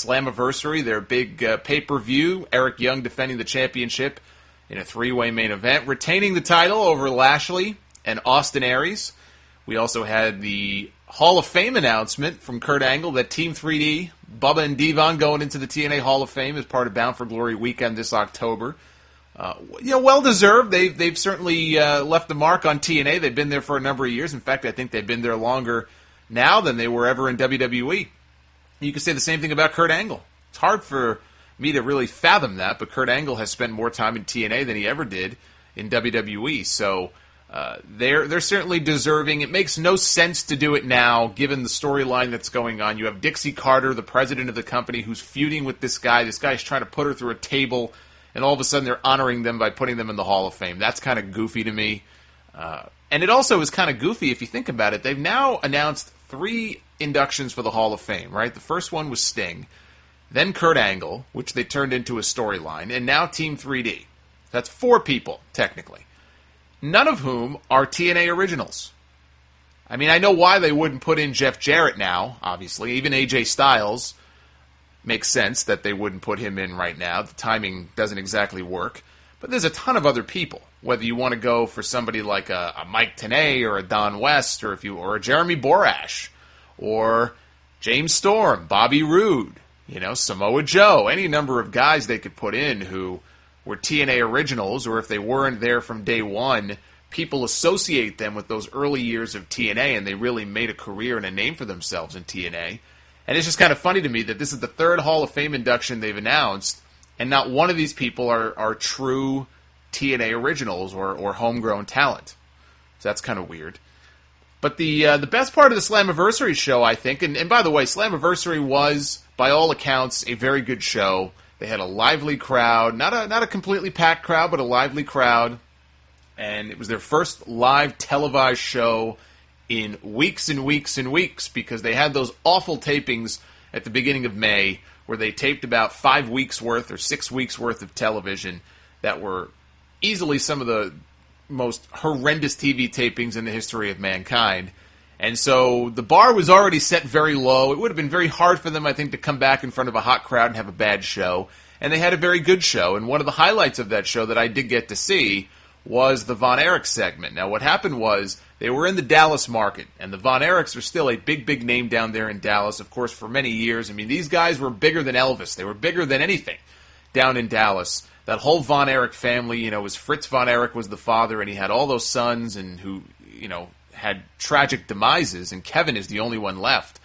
Slammiversary, their big pay-per-view. Eric Young defending the championship in a three-way main event, retaining the title over Lashley and Austin Aries. We also had the Hall of Fame announcement from Kurt Angle that Team 3D, Bubba and Devon going into the TNA Hall of Fame as part of Bound for Glory weekend this October. Well-deserved. They've certainly left the mark on TNA. They've been there for a number of years. In fact, I think they've been there longer now than they were ever in WWE. You can say the same thing about Kurt Angle. It's hard for me to really fathom that, but Kurt Angle has spent more time in TNA than he ever did in WWE. So they're certainly deserving. It makes no sense to do it now, given the storyline that's going on. You have Dixie Carter, the president of the company, who's feuding with this guy. This guy's trying to put her through a table, and all of a sudden they're honoring them by putting them in the Hall of Fame. That's kind of goofy to me. And it also is kind of goofy if you think about it. They've now announced 3 inductions for the Hall of Fame, right? The first one was Sting, then Kurt Angle, which they turned into a storyline, and now Team 3D. That's 4 people, technically. None of whom are TNA originals. I mean, I know why they wouldn't put in Jeff Jarrett now, obviously. Even AJ Styles makes sense that they wouldn't put him in right now. The timing doesn't exactly work. But there's a ton of other people. Whether you want to go for somebody like a Mike Tenay or a Don West or a Jeremy Borash or James Storm, Bobby Roode, Samoa Joe, any number of guys they could put in who were TNA originals, or if they weren't there from day one, people associate them with those early years of TNA, and they really made a career and a name for themselves in TNA. And it's just kind of funny to me that this is the 3rd Hall of Fame induction they've announced, and not one of these people are true TNA originals or homegrown talent. So that's kind of weird. But the best part of the Slammiversary show, I think, and by the way, Slammiversary was, by all accounts, a very good show. They had a lively crowd, not a completely packed crowd, but a lively crowd. And it was their first live televised show in weeks and weeks and weeks, because they had those awful tapings at the beginning of May where they taped about 5 weeks worth or 6 weeks worth of television that were easily some of the most horrendous TV tapings in the history of mankind. And so the bar was already set very low. It would have been very hard for them, I think, to come back in front of a hot crowd and have a bad show. And they had a very good show. And one of the highlights of that show that I did get to see was the VonErich segment. Now, what happened was they were in the Dallas market, and the VonErichs are still a big, big name down there in Dallas, of course, for many years. I mean, these guys were bigger than Elvis. They were bigger than anything down in Dallas. That whole VonErich family, was Fritz VonErich was the father, and he had all those sons and who, had tragic demises, and Kevin is the only one left.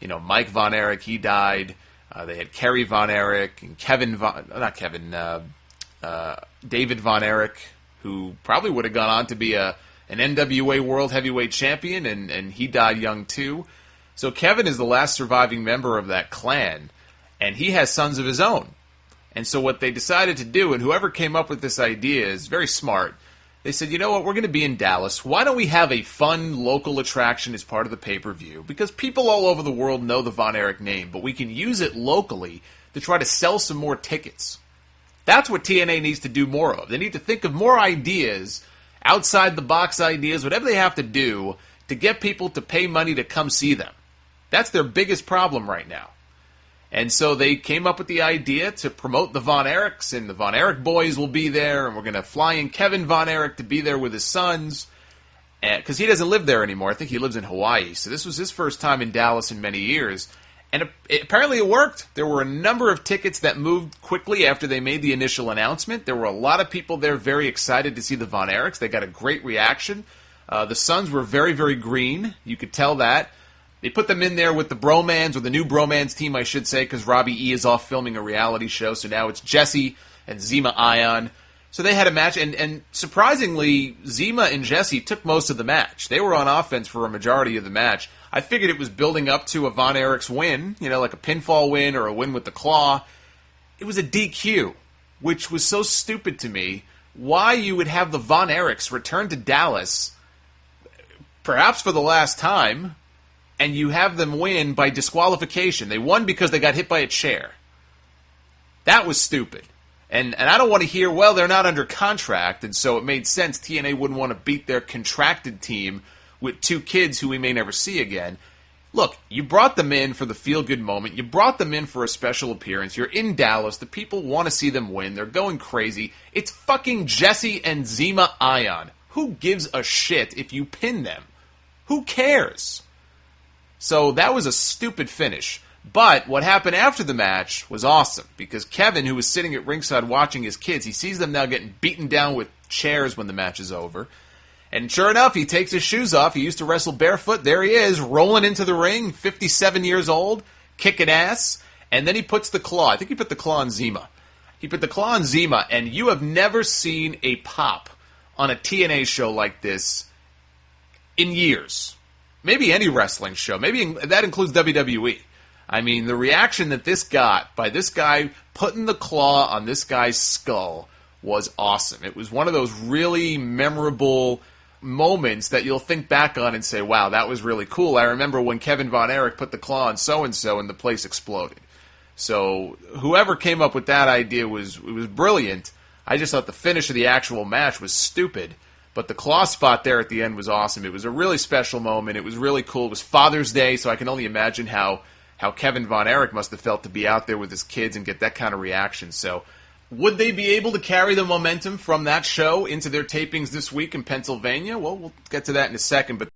Mike VonErich, he died. They had Kerry VonErich and David VonErich, who probably would have gone on to be an NWA World Heavyweight Champion, and he died young too. So Kevin is the last surviving member of that clan, and he has sons of his own. And so what they decided to do, and whoever came up with this idea is very smart, they said, you know what, we're going to be in Dallas. Why don't we have a fun local attraction as part of the pay-per-view? Because people all over the world know the VonErich name, but we can use it locally to try to sell some more tickets. That's what TNA needs to do more of. They need to think of more ideas, outside-the-box ideas, whatever they have to do to get people to pay money to come see them. That's their biggest problem right now. And so they came up with the idea to promote the VonErichs, and the VonErich boys will be there, and we're going to fly in Kevin VonErich to be there with his sons, because he doesn't live there anymore. I think he lives in Hawaii. So this was his first time in Dallas in many years. And apparently it worked. There were a number of tickets that moved quickly after they made the initial announcement. There were a lot of people there very excited to see the VonErichs. They got a great reaction. The sons were very, very green. You could tell that. They put them in there with the Bromans, or the new Bromans team, I should say, because Robbie E. is off filming a reality show, so now it's Jesse and Zema Ion. So they had a match, and surprisingly, Zema and Jesse took most of the match. They were on offense for a majority of the match. I figured it was building up to a VonErichs win, like a pinfall win or a win with the claw. It was a DQ, which was so stupid to me. Why you would have the VonErichs return to Dallas, perhaps for the last time, and you have them win by disqualification. They won because they got hit by a chair. That was stupid. And I don't want to hear, well, they're not under contract, and so it made sense TNA wouldn't want to beat their contracted team with 2 kids who we may never see again. look, you brought them in for the feel-good moment. You brought them in for a special appearance. You're in Dallas. The people want to see them win. They're going crazy. It's fucking Jesse and Zema Ion. Who gives a shit if you pin them? Who cares? So that was a stupid finish. But what happened after the match was awesome, because Kevin, who was sitting at ringside watching his kids, he sees them now getting beaten down with chairs when the match is over. And sure enough, he takes his shoes off. He used to wrestle barefoot. There he is, rolling into the ring, 57 years old, kicking ass. And then he puts the claw. I think he put the claw on Zema. He put the claw on Zema, and you have never seen a pop on a TNA show like this in years. Maybe any wrestling show. Maybe that includes WWE. I mean, the reaction that this got by this guy putting the claw on this guy's skull was awesome. It was one of those really memorable moments that you'll think back on and say, wow, that was really cool. I remember when Kevin VonErich put the claw on so-and-so and the place exploded. So whoever came up with that idea was brilliant. I just thought the finish of the actual match was stupid. But the claw spot there at the end was awesome. It was a really special moment. It was really cool. It was Father's Day, so I can only imagine how Kevin VonErich must have felt to be out there with his kids and get that kind of reaction. So would they be able to carry the momentum from that show into their tapings this week in Pennsylvania? Well, we'll get to that in a second. But